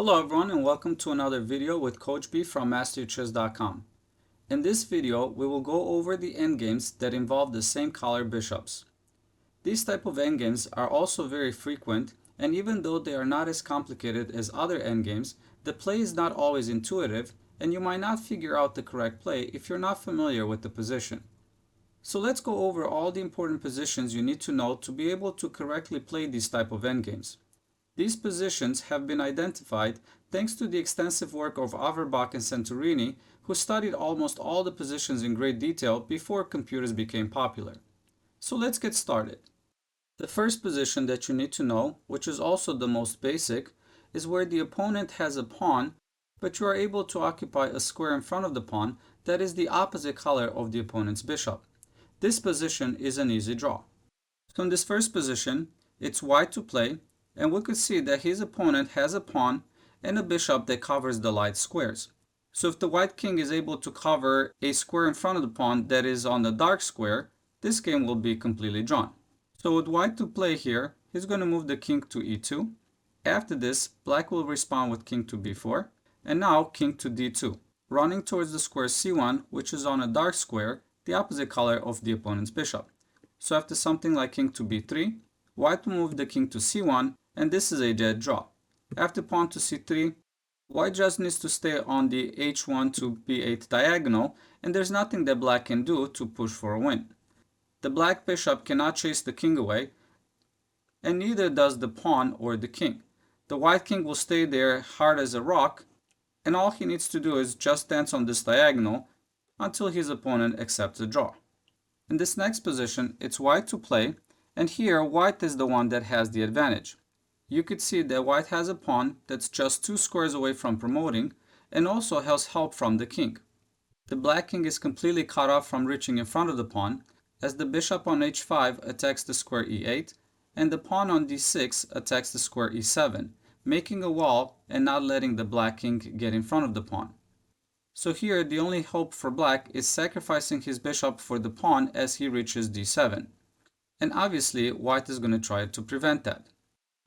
Hello everyone and welcome to another video with Coach B from MasterYourChess.com. In this video, we will go over the endgames that involve the same color bishops. These type of endgames are also very frequent, and even though they are not as complicated as other endgames, the play is not always intuitive and you might not figure out the correct play if you're not familiar with the position. So let's go over all the important positions you need to know to be able to correctly play these type of endgames. These positions have been identified thanks to the extensive work of Averbach and Santorini, who studied almost all the positions in great detail before computers became popular. So let's get started. The first position that you need to know, which is also the most basic, is where the opponent has a pawn, but you are able to occupy a square in front of the pawn that is the opposite color of the opponent's bishop. This position is an easy draw. So in this first position, it's white to play, and we could see that his opponent has a pawn and a bishop that covers the light squares. So if the white king is able to cover a square in front of the pawn that is on the dark square, this game will be completely drawn. So with white to play here, he's going to move the king to e2. After this, black will respond with king to b4, and now king to d2, running towards the square c1, which is on a dark square, the opposite color of the opponent's bishop. So after something like king to b3, white will move the king to c1, and this is a dead draw. After pawn to c3, white just needs to stay on the h1 to b8 diagonal, and there's nothing that black can do to push for a win. The black bishop cannot chase the king away, and neither does the pawn or the king. The white king will stay there hard as a rock, and all he needs to do is just dance on this diagonal until his opponent accepts a draw. In this next position, it's white to play, and here white is the one that has the advantage. You could see that white has a pawn that's just 2 squares away from promoting, and also has help from the king. The black king is completely cut off from reaching in front of the pawn, as the bishop on h5 attacks the square e8, and the pawn on d6 attacks the square e7, making a wall and not letting the black king get in front of the pawn. So here the only hope for black is sacrificing his bishop for the pawn as he reaches d7. And obviously white is going to try to prevent that.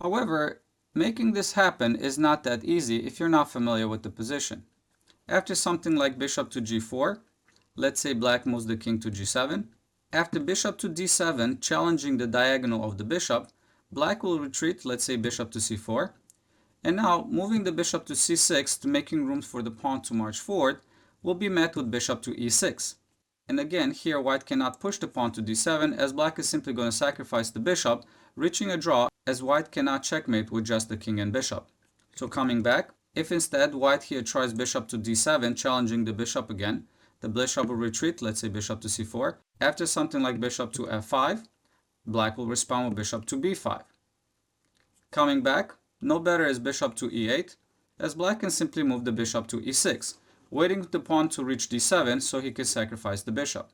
However, making this happen is not that easy if you're not familiar with the position. After something like bishop to g4, let's say black moves the king to g7. After bishop to d7, challenging the diagonal of the bishop, black will retreat, let's say bishop to c4. And now, moving the bishop to c6 to making room for the pawn to march forward will be met with bishop to e6. And again, here white cannot push the pawn to d7 as black is simply going to sacrifice the bishop, reaching a draw as white cannot checkmate with just the king and bishop. So coming back, if instead white here tries bishop to d7, challenging the bishop again, the bishop will retreat, let's say bishop to c4. After something like bishop to f5, black will respond with bishop to b5. Coming back, no better is bishop to e8, as black can simply move the bishop to e6, waiting for the pawn to reach d7 so he can sacrifice the bishop.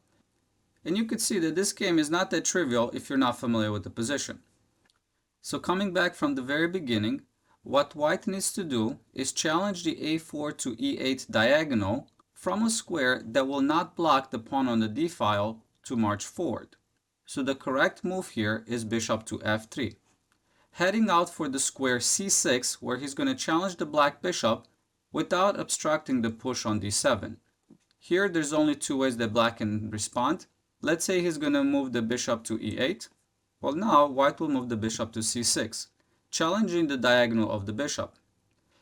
And you could see that this game is not that trivial if you're not familiar with the position. So coming back from the very beginning, what white needs to do is challenge the a4 to e8 diagonal from a square that will not block the pawn on the d file to march forward. So the correct move here is bishop to f3. Heading out for the square c6 where he's going to challenge the black bishop without obstructing the push on d7. Here there's only two ways that black can respond. Let's say he's going to move the bishop to e8. Well, now white will move the bishop to c6, challenging the diagonal of the bishop.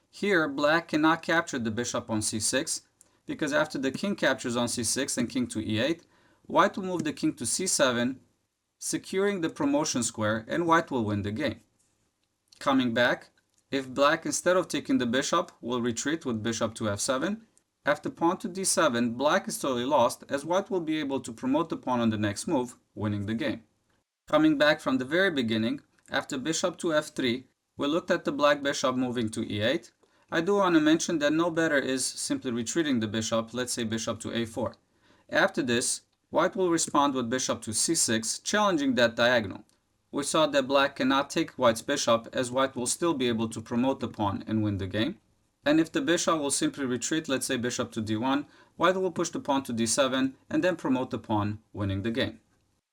Here black cannot capture the bishop on c6 because after the king captures on c6 and king to e8, white will move the king to c7, securing the promotion square, and white will win the game. Coming back, if black instead of taking the bishop will retreat with bishop to f7, after pawn to d7, black is totally lost as white will be able to promote the pawn on the next move, winning the game. Coming back from the very beginning, after bishop to f3, we looked at the black bishop moving to e8. I do want to mention that no better is simply retreating the bishop, let's say bishop to a4. After this, white will respond with bishop to c6, challenging that diagonal. We saw that black cannot take white's bishop as white will still be able to promote the pawn and win the game. And if the bishop will simply retreat, let's say bishop to d1, white will push the pawn to d7 and then promote the pawn, winning the game.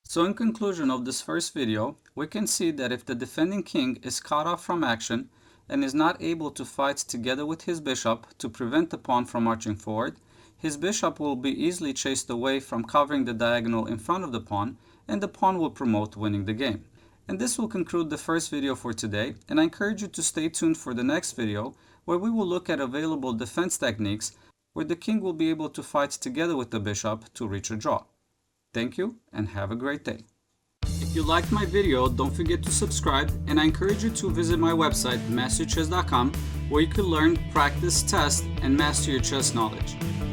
So in conclusion of this first video, we can see that if the defending king is cut off from action, and is not able to fight together with his bishop to prevent the pawn from marching forward, his bishop will be easily chased away from covering the diagonal in front of the pawn, and the pawn will promote winning the game. And this will conclude the first video for today, and I encourage you to stay tuned for the next video where we will look at available defense techniques where the king will be able to fight together with the bishop to reach a draw. Thank you and have a great day. If you liked my video, don't forget to subscribe, and I encourage you to visit my website masterchess.com where you can learn, practice, test, and master your chess knowledge.